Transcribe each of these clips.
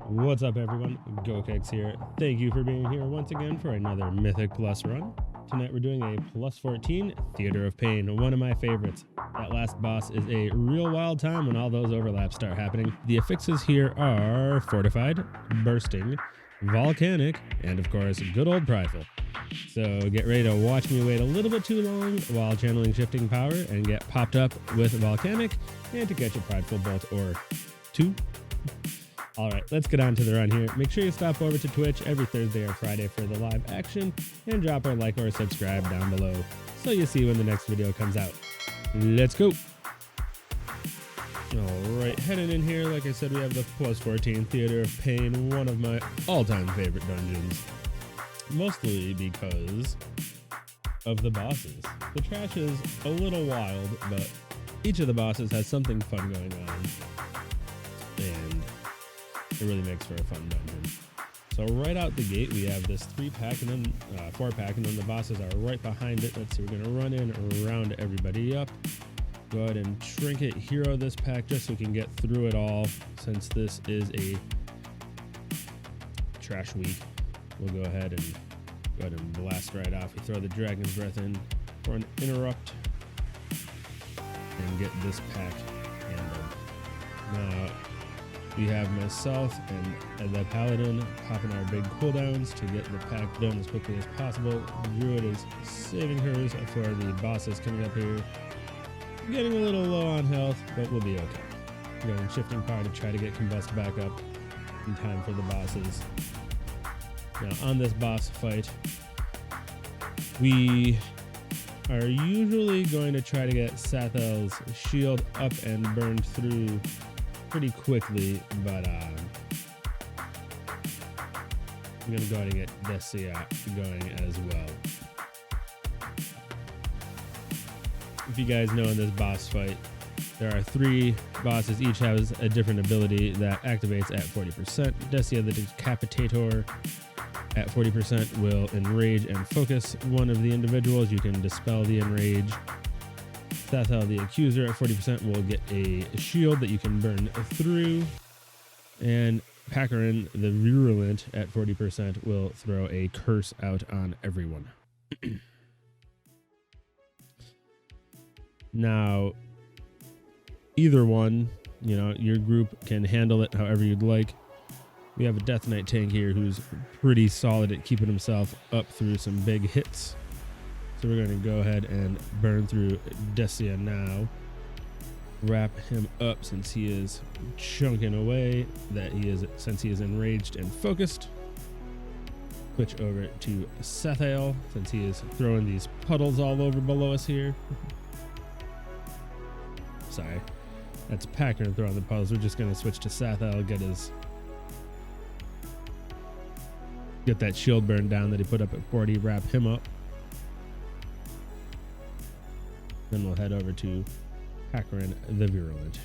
What's up, everyone? Gorechop here. Thank you for being here once again for another Mythic Plus run. Tonight we're doing a plus 14 Theater of Pain, one of my favorites. That last boss is a real wild time when all those overlaps start happening. The affixes here are Fortified, Bursting, Volcanic, and of course, good old Prideful. So get ready to watch me wait a little bit too long while channeling Shifting Power and get popped up with Volcanic and to catch a Prideful bolt or two. All right, let's get on to the run here. Make sure you stop over to Twitch every Thursday or Friday for the live action and drop a like or a subscribe down below so you see when the next video comes out. Let's go. All right, heading in here, like I said, we have the plus 14 Theater of Pain, one of my all-time favorite dungeons. Mostly because of the bosses. The trash is a little wild, but each of the bosses has something fun going on. And it really makes for a fun dungeon. So right out the gate, we have this 3-pack and then 4-pack, and then the bosses are right behind it. Let's see, we're gonna run in and round everybody up. Go ahead and trinket hero this pack just so we can get through it all. Since this is a trash week, we'll go ahead and blast right off. We throw the Dragon's Breath in for an interrupt and get this pack handled. Now, we have myself and the Paladin popping our big cooldowns to get the pack done as quickly as possible. Druid is saving hers for the bosses coming up here. Getting a little low on health, but we'll be okay. We're going Shifting Power to try to get Combust back up in time for the bosses. Now on this boss fight, we are usually going to try to get Sathel's shield up and burned through pretty quickly, but I'm gonna go ahead and get Desia going as well. If you guys know, in this boss fight, there are 3 bosses, each has a different ability that activates at 40%. Desia the Decapitator at 40% will enrage and focus one of the individuals. You can dispel the enrage. Sathel the Accuser at 40% will get a shield that you can burn through. And Packerin the Virulent at 40% will throw a curse out on everyone. Now, either one, you know, your group can handle it however you'd like. We have a Death Knight tank here who's pretty solid at keeping himself up through some big hits. So we're going to go ahead and burn through Desia now. Wrap him up since he is chunking away. Since he is enraged and focused. Switch over to Sathael since he is throwing these puddles all over below us here. Sorry, that's Packer throwing the puddles. We're just going to switch to Sathael, get that shield burn down that he put up at 40, wrap him up. Then we'll head over to Packerin the Virulent.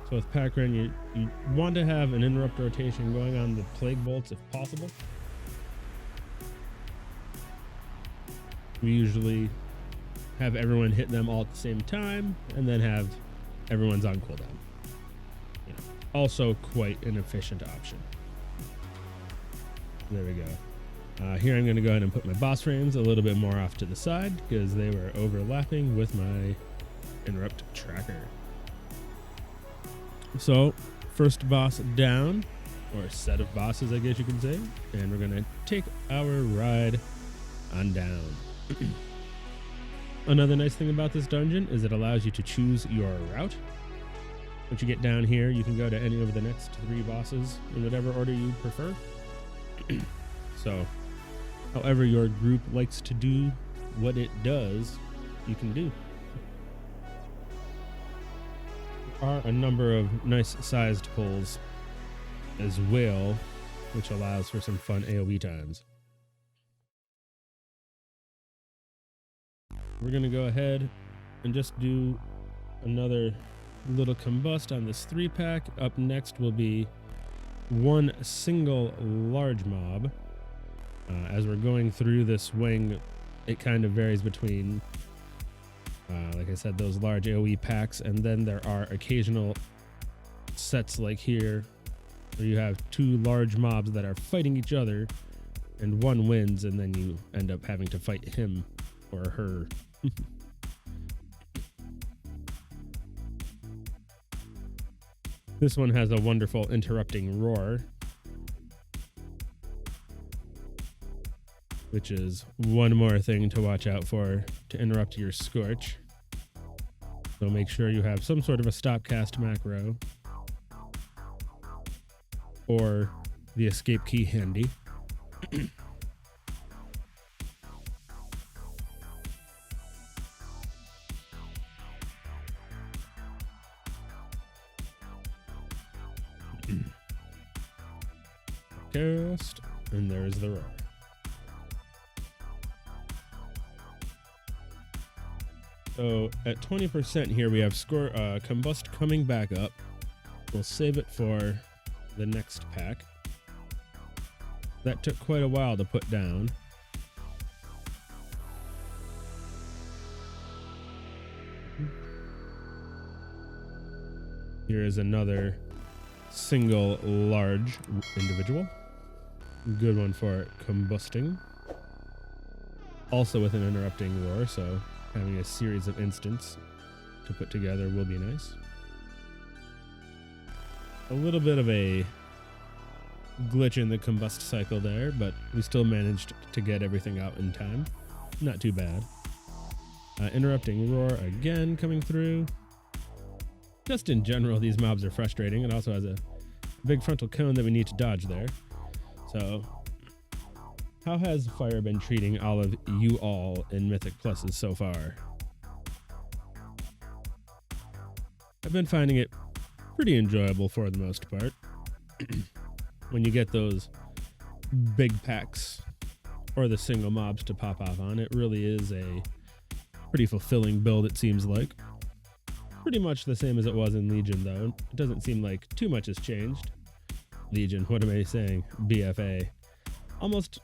So with Packerin, you want to have an interrupt rotation going on the Plague Bolts if possible. We usually have everyone hit them all at the same time and then have everyone's on cooldown. Also quite an efficient option. There we go. Here I'm going to go ahead and put my boss frames a little bit more off to the side because they were overlapping with my interrupt tracker. So first boss down, or set of bosses I guess you can say, and we're going to take our ride on down. Another nice thing about this dungeon is it allows you to choose your route. Once you get down here, you can go to any of the next 3 bosses in whatever order you prefer. So, however your group likes to do what it does, you can do. There are a number of nice sized pulls as well, which allows for some fun AoE times. We're going to go ahead and just do another little combust on this 3-pack. Up next will be one single large mob. As we're going through this wing, it kind of varies between, like I said, those large AoE packs, and then there are occasional sets like here where you have two large mobs that are fighting each other, and one wins, and then you end up having to fight him or her. This one has a wonderful interrupting roar, which is one more thing to watch out for to interrupt your Scorch. So make sure you have some sort of a stop cast macro or the escape key handy. Cast, and there's the roar. So at 20% here, we have Combust coming back up. We'll save it for the next pack. That took quite a while to put down. Here is another single large individual. Good one for combusting. Also with an interrupting roar, so having a series of instants to put together will be nice. A little bit of a glitch in the combust cycle there, but we still managed to get everything out in time. Not too bad. Interrupting roar again coming through. Just in general, these mobs are frustrating. It also has a big frontal cone that we need to dodge there. So, how has Fire been treating all of you all in Mythic Pluses so far? I've been finding it pretty enjoyable for the most part. When you get those big packs or the single mobs to pop off on, it really is a pretty fulfilling build, it seems like. Pretty much the same as it was in Legion, though. It doesn't seem like too much has changed. Legion, what am I saying? BFA. Almost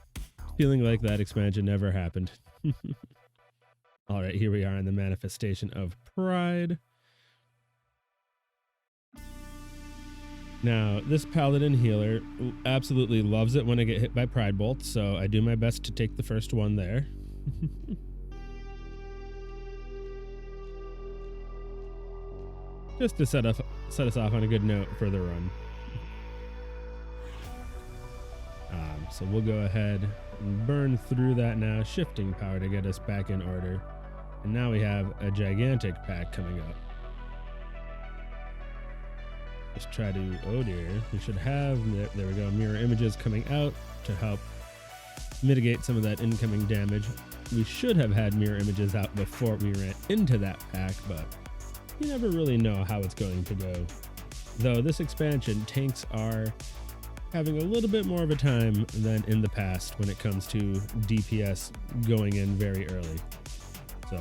feeling like that expansion never happened. Alright, here we are in the manifestation of Pride. Now, this Paladin healer absolutely loves it when I get hit by Pride bolts, so I do my best to take the first one there. Just to set us off on a good note for the run. So we'll go ahead and burn through that now, shifting power to get us back in order. And now we have a gigantic pack coming up. Just try to, oh dear, we should have, there we go, mirror images coming out to help mitigate some of that incoming damage. We should have had mirror images out before we ran into that pack, but you never really know how it's going to go. Though this expansion, tanks are having a little bit more of a time than in the past when it comes to DPS going in very early. So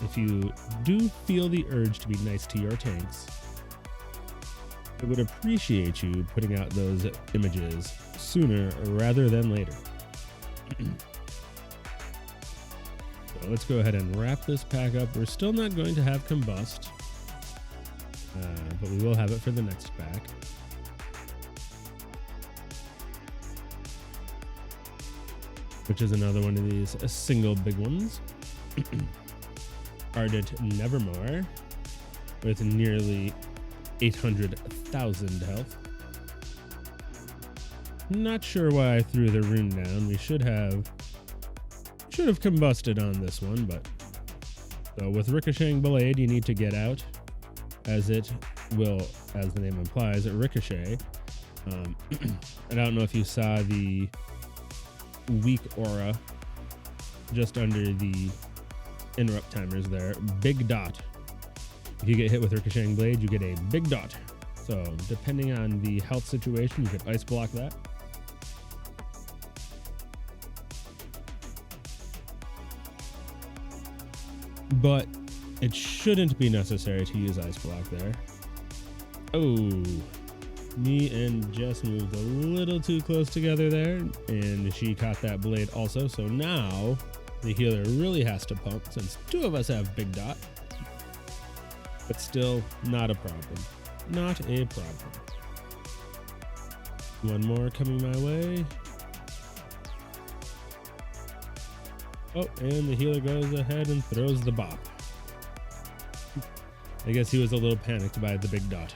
if you do feel the urge to be nice to your tanks, I would appreciate you putting out those images sooner rather than later. So let's go ahead and wrap this pack up. We're still not going to have Combust, but we will have it for the next pack. Which is another one of these single big ones. Ardent Nevermore with nearly 800,000 health. Not sure why I threw the rune down. We should have combusted on this one, but so with Ricocheting Blade, you need to get out, as it will, as the name implies, ricochet. I don't know if you saw the weak aura just under the interrupt timers there. Big dot. If you get hit with Ricocheting Blade, you get a big dot. So depending on the health situation, you could ice block that. But it shouldn't be necessary to use ice block there. Oh, Me and Jess moved a little too close together there, and she caught that blade also. So now the healer really has to pump since two of us have big dot. But still, not a problem. Not a problem. One more coming my way. Oh, and the healer goes ahead and throws the bop. I guess he was a little panicked by the big dot.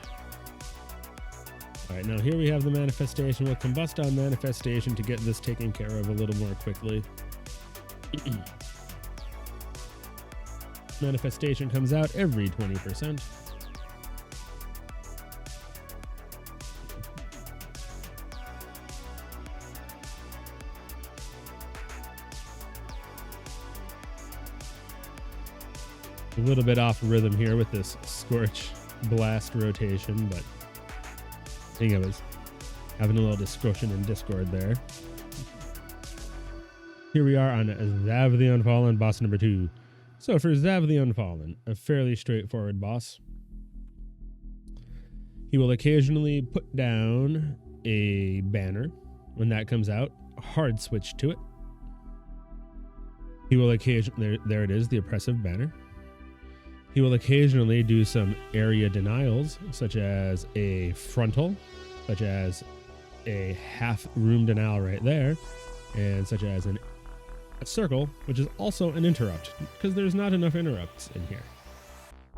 Alright, now here we have the manifestation. We'll combust on manifestation to get this taken care of a little more quickly. Manifestation comes out every 20%. A little bit off rhythm here with this Scorch Blast rotation, but I think I was having a little discussion in Discord there. Here we are on Xav the Unfallen, boss number 2. So for Xav the Unfallen, a fairly straightforward boss. He will occasionally put down a banner. When that comes out, hard switch to it. He will occasionally, there it is, the oppressive banner. He will occasionally do some area denials, such as a frontal, such as a half room denial right there, and such as a circle, which is also an interrupt, because there's not enough interrupts in here.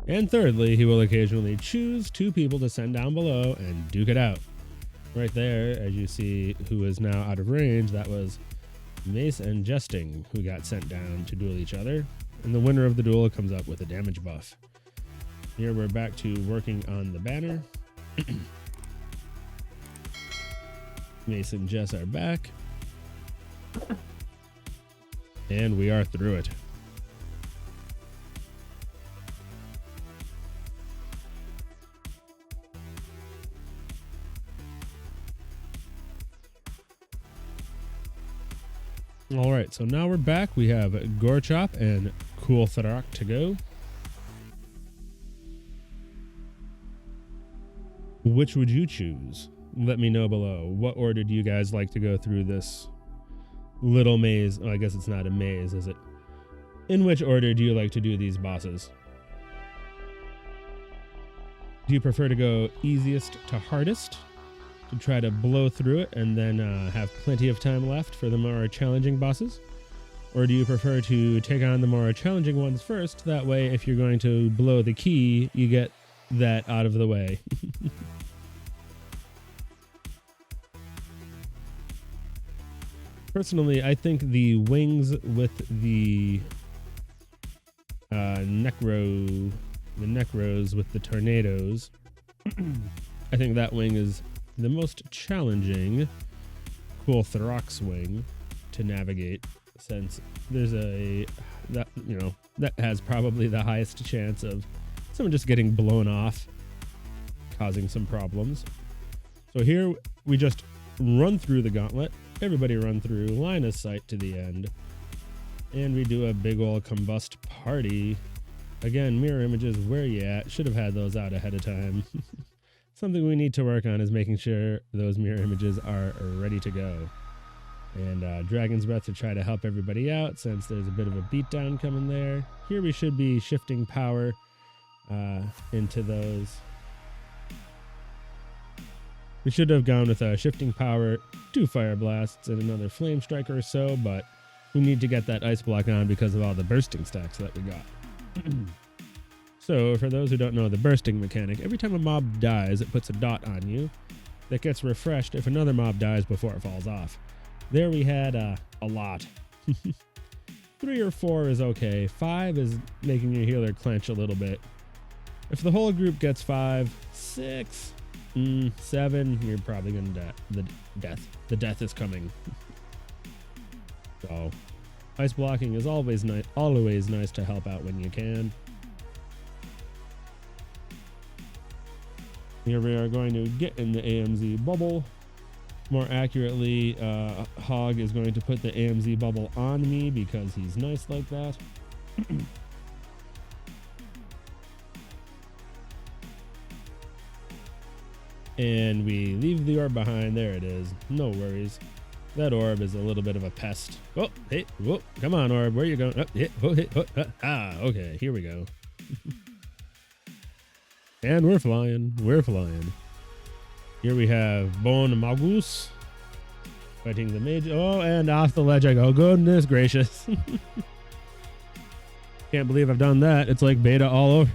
And thirdly, he will occasionally choose 2 people to send down below and duke it out. Right there, as you see, who is now out of range, that was Mace and Jesting, who got sent down to duel each other. And the winner of the duel comes up with a damage buff. Here we're back to working on the banner. Mace and Jess are back. And we are through it. All right, so now we're back. We have Gorechop and Kul'tharok to go. Which would you choose? Let me know below. What order do you guys like to go through this little maze? Oh, I guess it's not a maze, is it? In which order do you like to do these bosses? Do you prefer to go easiest to hardest, to try to blow through it and then have plenty of time left for the more challenging bosses? Or do you prefer to take on the more challenging ones first? That way, if you're going to blow the key, you get that out of the way. Personally, I think the wings with the necros with the tornadoes, I think that wing is the most challenging Kul'tharok's wing to navigate, since there's that has probably the highest chance of someone just getting blown off, causing some problems. So here we just run through the gauntlet. Everybody run through, line of sight to the end, and we do a big ol' combust party. Again, mirror images, where you at? Should have had those out ahead of time. Something we need to work on is making sure those mirror images are ready to go. And Dragon's Breath to try to help everybody out, since there's a bit of a beatdown coming there. Here we should be shifting power into those. We should have gone with a shifting power, 2 fire blasts, and another flame strike or so, but we need to get that ice block on because of all the bursting stacks that we got. So for those who don't know the bursting mechanic, every time a mob dies, it puts a dot on you that gets refreshed if another mob dies before it falls off. There we had a lot. 3 or 4 is okay. 5 is making your healer clench a little bit. If the whole group gets 5, 6, 7, you're probably gonna die. The death is coming. So, ice blocking is always nice to help out when you can. Here we are going to get in the AMZ bubble. More accurately, Hog is going to put the AMZ bubble on me because he's nice like that. And we leave the orb behind. There it is. No worries. That orb is a little bit of a pest. Oh, hey, whoa, come on, orb. Where you going? Oh, hey, oh, hey, oh, okay, here we go. And we're flying. We're flying. Here we have Bone Magus fighting the mage. Oh, and off the ledge I go. Goodness gracious. Can't believe I've done that. It's like beta all over.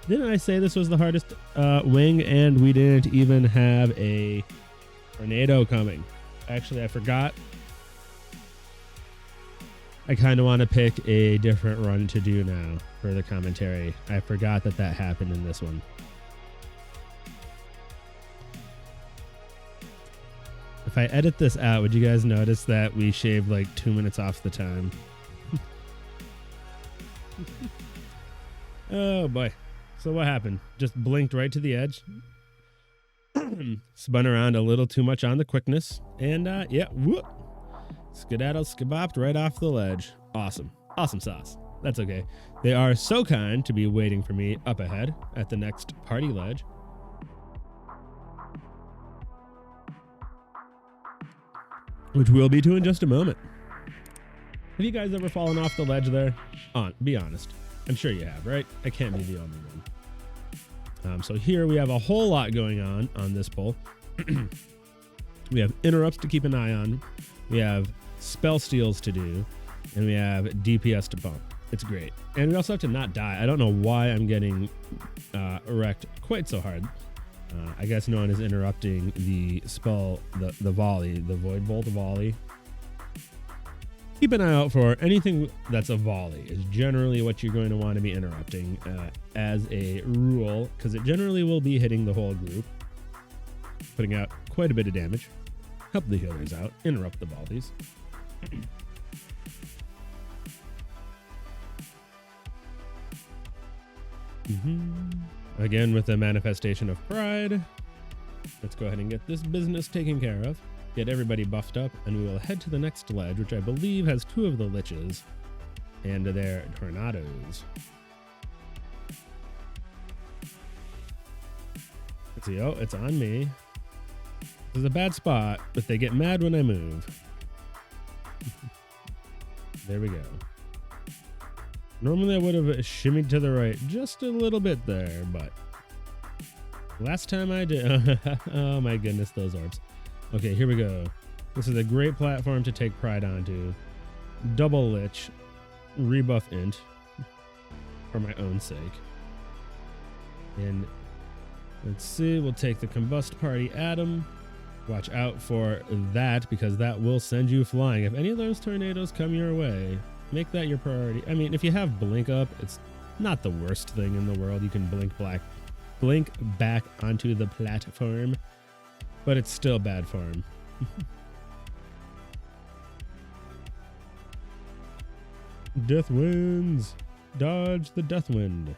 Didn't I say this was the hardest wing, and we didn't even have a tornado coming? Actually, I forgot. I kind of want to pick a different run to do now for the commentary. I forgot that that happened in this one. If I edit this out, would you guys notice that we shaved like 2 minutes off the time? Oh boy. So what happened? Just blinked right to the edge. Spun around a little too much on the quickness. And yeah, whoop. Skedaddle skibopped right off the ledge. Awesome. Awesome sauce. That's okay. They are so kind to be waiting for me up ahead at the next party ledge. Which we'll be to in just a moment. Have you guys ever fallen off the ledge there? Be honest. I'm sure you have, right? I can't be the only one. So here we have a whole lot going on this pull. We have interrupts to keep an eye on. We have spell steals to do. And we have DPS to bump. It's great. And we also have to not die. I don't know why I'm getting wrecked quite so hard. I guess no one is interrupting the spell, the volley, the Void Bolt volley. Keep an eye out for anything that's a volley is generally what you're going to want to be interrupting as a rule, because it generally will be hitting the whole group, putting out quite a bit of damage. Help the healers out, interrupt the volleys. Again, with the manifestation of pride, let's go ahead and get this business taken care of. Get everybody buffed up, and we will head to the next ledge, which I believe has 2 of the liches and their tornadoes. Let's see. Oh, it's on me. This is a bad spot, but they get mad when I move. There we go. Normally I would have shimmied to the right just a little bit there, but last time I did. Oh my goodness, those orbs. Okay, here we go. This is a great platform to take pride onto. Double lich, rebuff int for my own sake. And let's see, we'll take the combust party atom. Watch out for that, because that will send you flying. If any of those tornadoes come your way, make that your priority. I mean, if you have blink up, it's not the worst thing in the world. You can blink back onto the platform. But it's still bad form. Death winds. Dodge the death wind.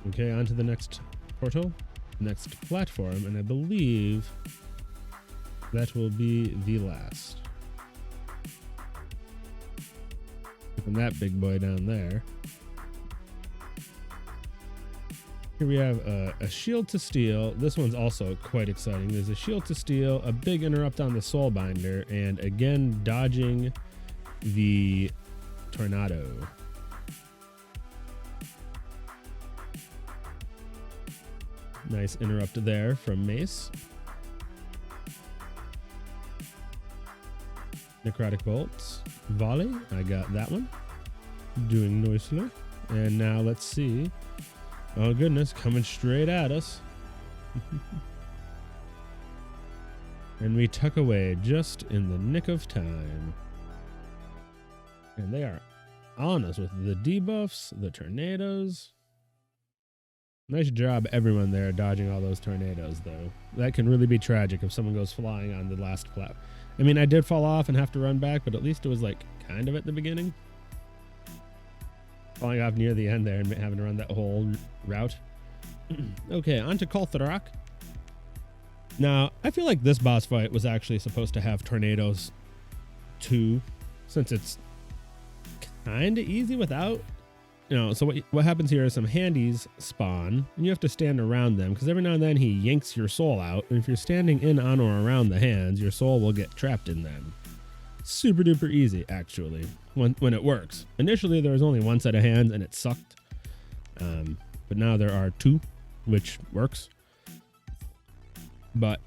Okay, on to the next portal. Next platform. And I believe that will be the last. And that big boy down there. Here we have a shield to steal. This one's also quite exciting. There's a shield to steal, a big interrupt on the Soulbinder, and again dodging the tornado. Nice interrupt there from Mace. Necrotic bolts. Volley. I got that one. Doing nicely. And now let's see. Oh goodness, coming straight at us. And we tuck away just in the nick of time. And they are on us with the debuffs, the tornadoes. Nice job everyone there dodging all those tornadoes though. That can really be tragic if someone goes flying on the last plat. I mean, I did fall off and have to run back, but at least it was like kind of at the beginning. Falling off near the end there and having to run that whole route. Okay, on to Kul'tharok. Now, I feel like this boss fight was actually supposed to have tornadoes too, since it's kind of easy without. So what happens here is some handies spawn, and you have to stand around them, because every now and then he yanks your soul out, and if you're standing in, on, or around the hands, your soul will get trapped in them. Super duper easy, actually, when it works. Initially, there was only one set of hands, and it sucked. But now there are two, which works. But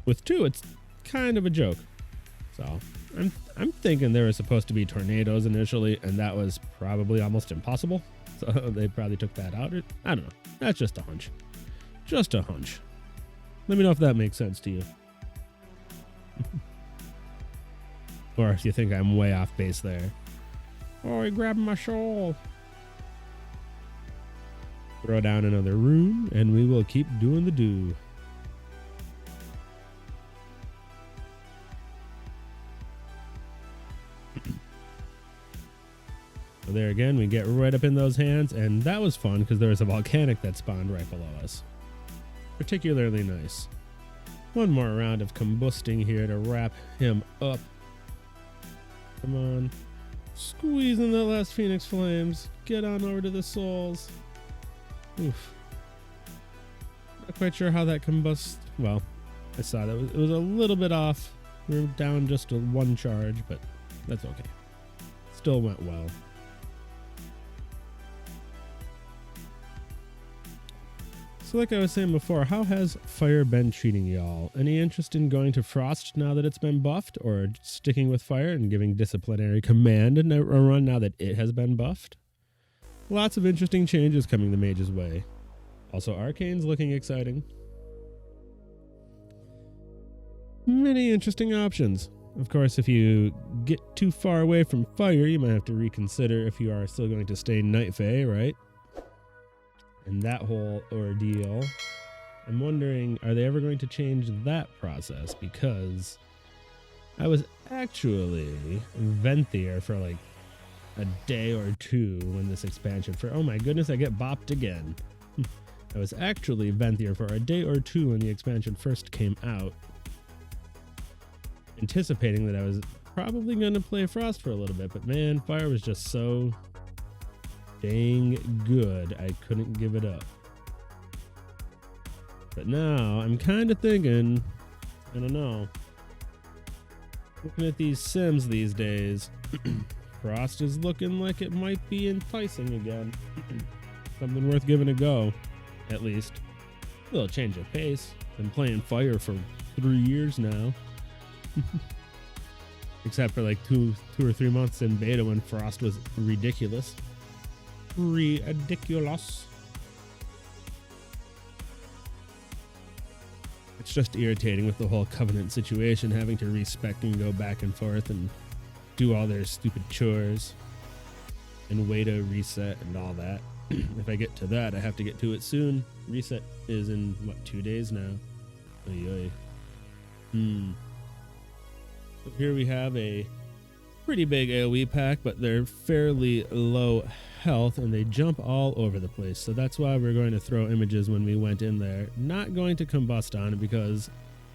with two, it's kind of a joke. So I'm thinking there was supposed to be tornadoes initially, and that was probably almost impossible. So they probably took that out. I don't know. That's just a hunch. Just a hunch. Let me know if that makes sense to you. Or if you think I'm way off base there. Oh, he grabbed my soul. Throw down another rune, and we will keep doing the do. So there again, we get right up in those hands, and that was fun because there was a volcanic that spawned right below us. Particularly nice. One more round of combusting here to wrap him up. Come on. Squeeze in the last Phoenix Flames. Get on over to the souls. Oof. Not quite sure how that combusts. Well, I saw that it was a little bit off. We were down just to one charge, but that's okay. Still went well. So like I was saying before, how has fire been treating y'all? Any interest in going to frost now that it's been buffed, or sticking with fire and giving disciplinary command a run now that it has been buffed? Lots of interesting changes coming the mage's way. Also, arcane's looking exciting. Many interesting options. Of course, if you get too far away from fire, you might have to reconsider if you are still going to stay Night Fae, right? And that whole ordeal. I'm wondering, are they ever going to change that process? Because I was actually Venthyr for like a day or two when this expansion oh my goodness, I get bopped again. I was actually Venthyr for a day or two when the expansion first came out, anticipating that I was probably going to play Frost for a little bit, but man, Fire was just so dang good, I couldn't give it up. But now I'm kind of thinking, I don't know, looking at these sims these days, Frost is looking like it might be enticing again. Something worth giving a go, at least. A little change of pace. Been playing Fire for 3 years now. Except for like two or 3 months in beta when Frost was ridiculous. Ridiculous. It's just irritating with the whole Covenant situation, having to respec and go back and forth and do all their stupid chores and wait a reset and all that. If I get to that, I have to get to it soon. Reset is in, what, 2 days now? Oy, oy. So here we have a pretty big AoE pack, but they're fairly low health and they jump all over the place. So that's why we're going to throw images when we went in there. Not going to combust on it because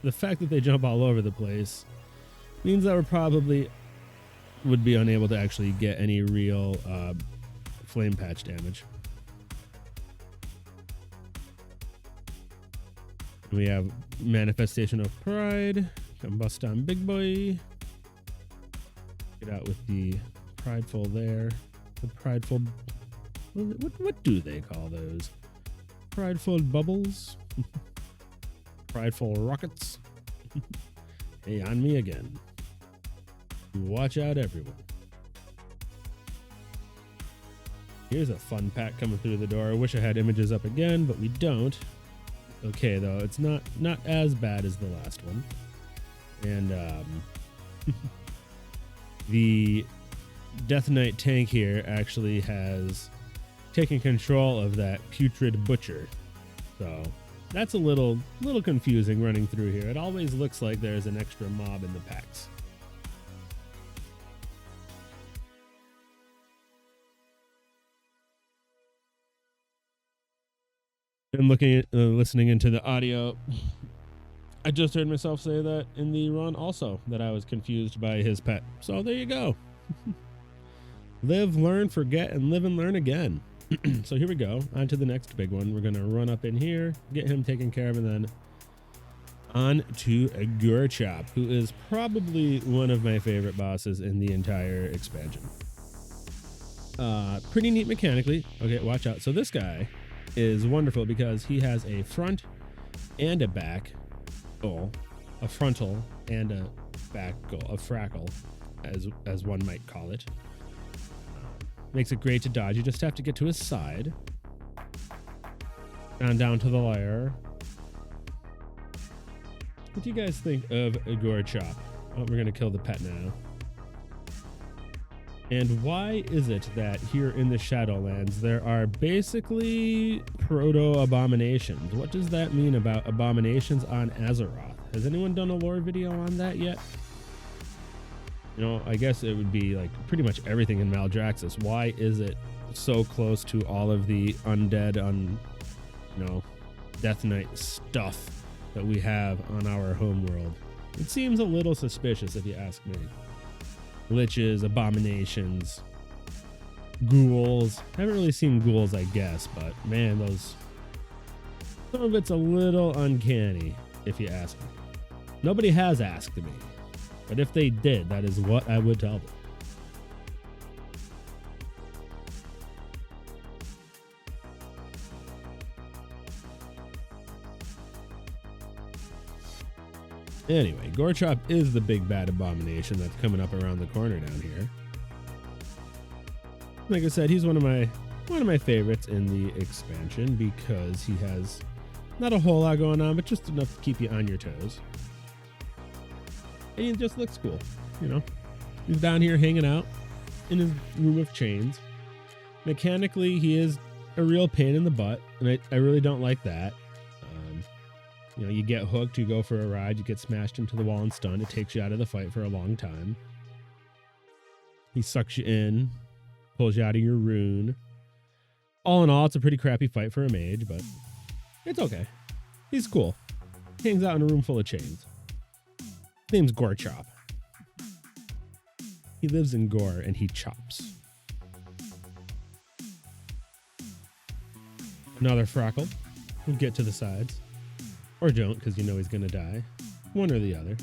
the fact that they jump all over the place means that we're probably would be unable to actually get any real flame patch damage. We have Manifestation of Pride. Combust on Big Boy. Get out with the Prideful there. The Prideful... What do they call those? Prideful Bubbles? Prideful Rockets? Hey, on me again. Watch out, everyone. Here's a fun pack coming through the door. I wish I had images up again, but we don't. Okay, though, it's not as bad as the last one. And the Death Knight tank here actually has taken control of that Putrid Butcher. So that's a little confusing running through here. It always looks like there's an extra mob in the packs. And listening into the audio, I just heard myself say that in the run also, that I was confused by his pet. So there you go. Live, learn, forget, and live and learn again. So here we go. On to the next big one. We're going to run up in here, get him taken care of, and then on to Gorechop, who is probably one of my favorite bosses in the entire expansion. Pretty neat mechanically. Okay, watch out. So this guy is wonderful because he has a front and a back goal, a frontal and a back goal, a frackle, as one might call it. Makes it great to dodge. You just have to get to his side. And down to the lair. What do you guys think of Gorechop? Oh, we're going to kill the pet now. And why is it that here in the Shadowlands there are basically proto-abominations? What does that mean about abominations on Azeroth? Has anyone done a lore video on that yet? You know, I guess it would be like pretty much everything in Maldraxxus. Why is it so close to all of the undead, Death Knight stuff that we have on our homeworld? It seems a little suspicious if you ask me. Liches, abominations, ghouls. I haven't really seen ghouls, I guess, but man, some of it's a little uncanny if you ask me. Nobody has asked me. But if they did, that is what I would tell them. Anyway, Gorechop is the big bad abomination that's coming up around the corner down here. Like I said, he's one of my favorites in the expansion because he has not a whole lot going on, but just enough to keep you on your toes. And he just looks cool, He's down here hanging out in his room of chains. Mechanically, he is a real pain in the butt, and I really don't like that. You get hooked, you go for a ride, you get smashed into the wall and stunned. It takes you out of the fight for a long time. He sucks you in, pulls you out of your rune. All in all, it's a pretty crappy fight for a mage, but it's okay. He's cool. Hangs out in a room full of chains. His name's Gorechop. He lives in gore and he chops. Another frackle. We'll get to the sides. Or don't, because you know he's going to die. One or the other.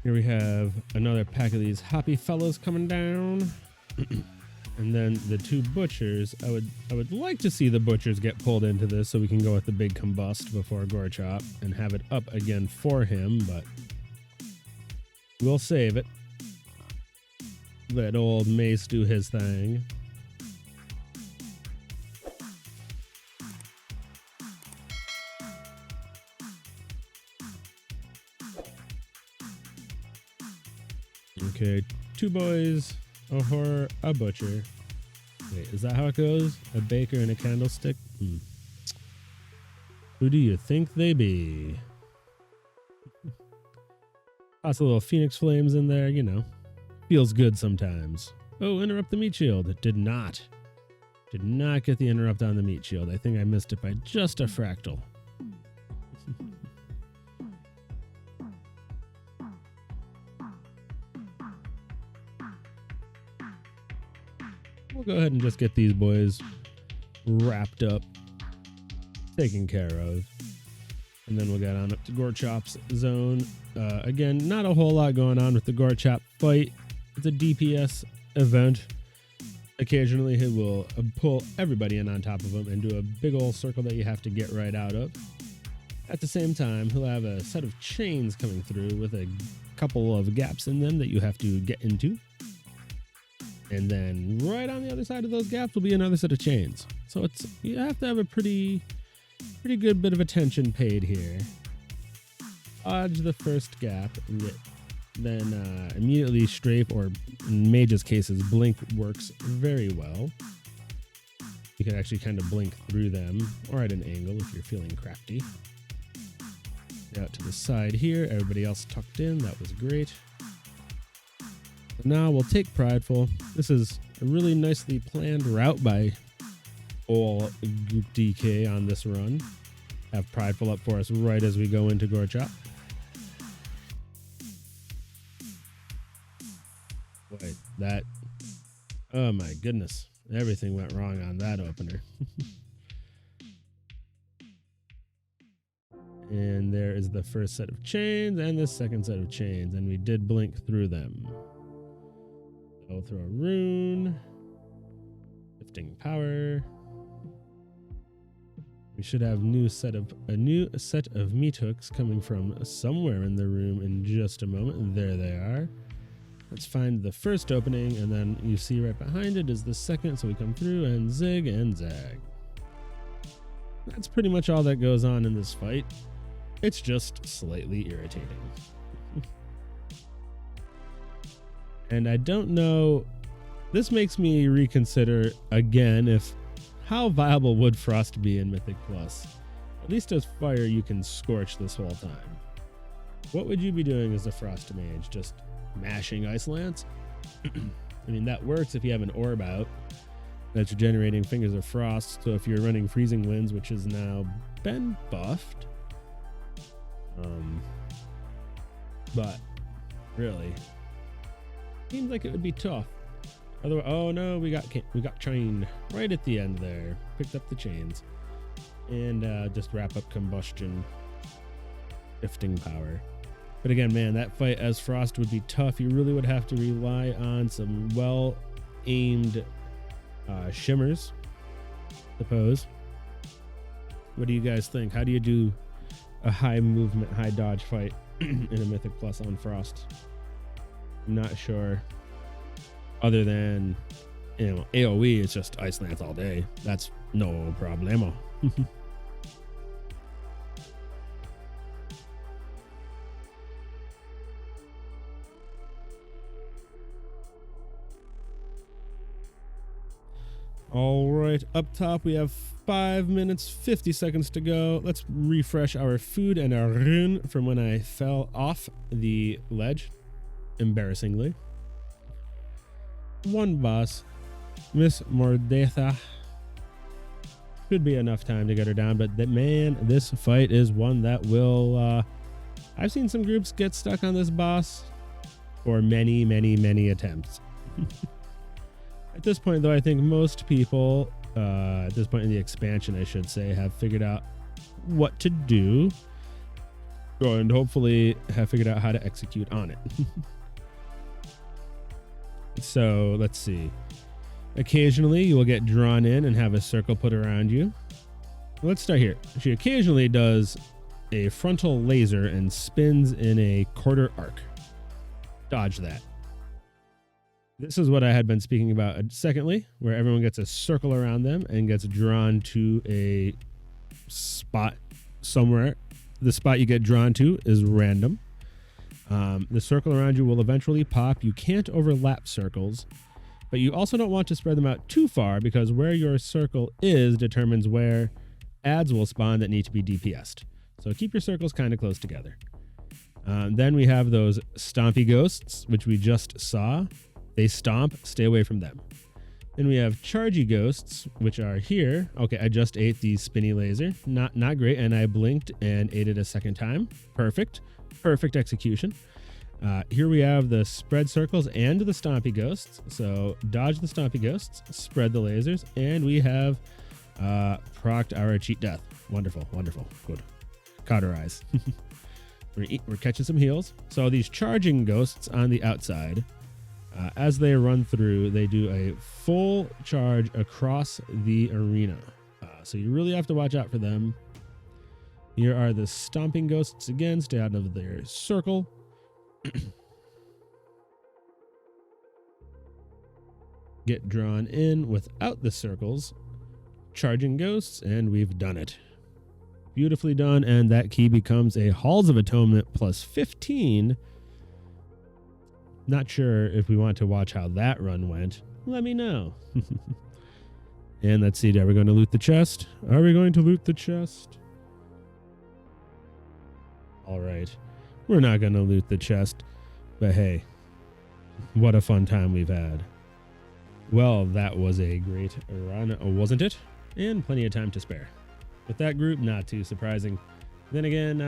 Here we have another pack of these hoppy fellows coming down. And then the two butchers. I would like to see the butchers get pulled into this so we can go with the big combust before Gorechop and have it up again for him, but we'll save it. Let old Mace do his thing. Okay, two boys, a whore, a butcher. Wait, is that how it goes? A baker and a candlestick? Who do you think they be? Lots of little phoenix flames in there, Feels good sometimes. Oh, interrupt the meat shield. It did not get the interrupt on the meat shield. I think I missed it by just a fractal. We'll go ahead and just get these boys wrapped up, taken care of. And then we'll get on up to Gorechop's zone. Again, not a whole lot going on with the Gorechop fight. It's a DPS event. Occasionally he will pull everybody in on top of him and do a big old circle that you have to get right out of. At the same time, he'll have a set of chains coming through with a couple of gaps in them that you have to get into. And then right on the other side of those gaps will be another set of chains. So you have to have a pretty good bit of attention paid here. Dodge the first gap, and then immediately strafe, or in Mage's cases, blink works very well. You can actually kind of blink through them, or at an angle if you're feeling crafty. Out to the side here, everybody else tucked in, that was great. Now we'll take Prideful. This is a really nicely planned route by old Group DK on this run. Have Prideful up for us right as we go into Gorechop. Wait, that, oh my goodness. Everything went wrong on that opener. And there is the first set of chains and the second set of chains, and we did blink through them. I'll throw a rune. Shifting power. We should have a new set of meat hooks coming from somewhere in the room in just a moment. There they are. Let's find the first opening, and then you see right behind it is the second, so we come through and zig and zag. That's pretty much all that goes on in this fight. It's just slightly irritating. And I don't know, this makes me reconsider again if how viable would Frost be in Mythic Plus? At least as fire you can scorch this whole time. What would you be doing as a Frost Mage? Just mashing Ice Lance? I mean, that works if you have an orb out that's generating Fingers of Frost. So if you're running Freezing Winds, which has now been buffed, but really, seems like it would be tough. Otherwise, oh no, we got chain right at the end there. Picked up the chains and just wrap up combustion, shifting power. But again, man, that fight as Frost would be tough. You really would have to rely on some well-aimed shimmers, I suppose. What do you guys think? How do you do a high movement, high dodge fight in a Mythic Plus on Frost? I'm not sure. Other than, you know, AoE, it's just Ice Lance all day. That's no problemo. All right, up top we have 5 minutes, 50 seconds to go. Let's refresh our food and our rune from when I fell off the ledge, embarrassingly. One boss, Miss Mordretha. Should be enough time to get her down, but man, this fight is one that will, I've seen some groups get stuck on this boss for many, many, many attempts. At this point, though, I think most people, at this point in the expansion, I should say, have figured out what to do and hopefully have figured out how to execute on it. So let's see. Occasionally, you will get drawn in and have a circle put around you. Let's start here. She occasionally does a frontal laser and spins in a quarter arc. Dodge that. This is what I had been speaking about secondly, where everyone gets a circle around them and gets drawn to a spot somewhere. The spot you get drawn to is random. The circle around you will eventually pop. You can't overlap circles, but you also don't want to spread them out too far because where your circle is determines where adds will spawn that need to be DPS'd. So keep your circles kind of close together. Then we have those stompy ghosts, which we just saw. They stomp, stay away from them. Then we have chargy ghosts, which are here. Okay, I just ate the spinny laser. Not great, and I blinked and ate it a second time. Perfect execution. Here we have the spread circles and the stompy ghosts. So dodge the stompy ghosts, spread the lasers, and we have procced our cheat death. Wonderful, good. Cauterize. We're catching some heals. So these charging ghosts on the outside, as they run through, they do a full charge across the arena. So you really have to watch out for them. Here are the stomping ghosts again. Stay out of their circle. Get drawn in without the circles. Charging ghosts, and we've done it. Beautifully done, and that key becomes a Halls of Atonement plus 15. Not sure if we want to watch how that run went. Let me know. And let's see, are we going to loot the chest? Are we going to loot the chest? All right. We're not going to loot the chest, but hey, what a fun time we've had. Well, that was a great run, wasn't it? And plenty of time to spare. With that group, not too surprising. Then again,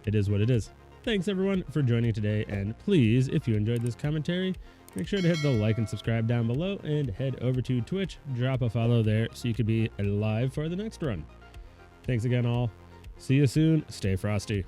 it is what it is. Thanks everyone for joining today, and please, if you enjoyed this commentary, make sure to hit the like and subscribe down below, and head over to Twitch, drop a follow there so you could be live for the next run. Thanks again all. See you soon. Stay frosty.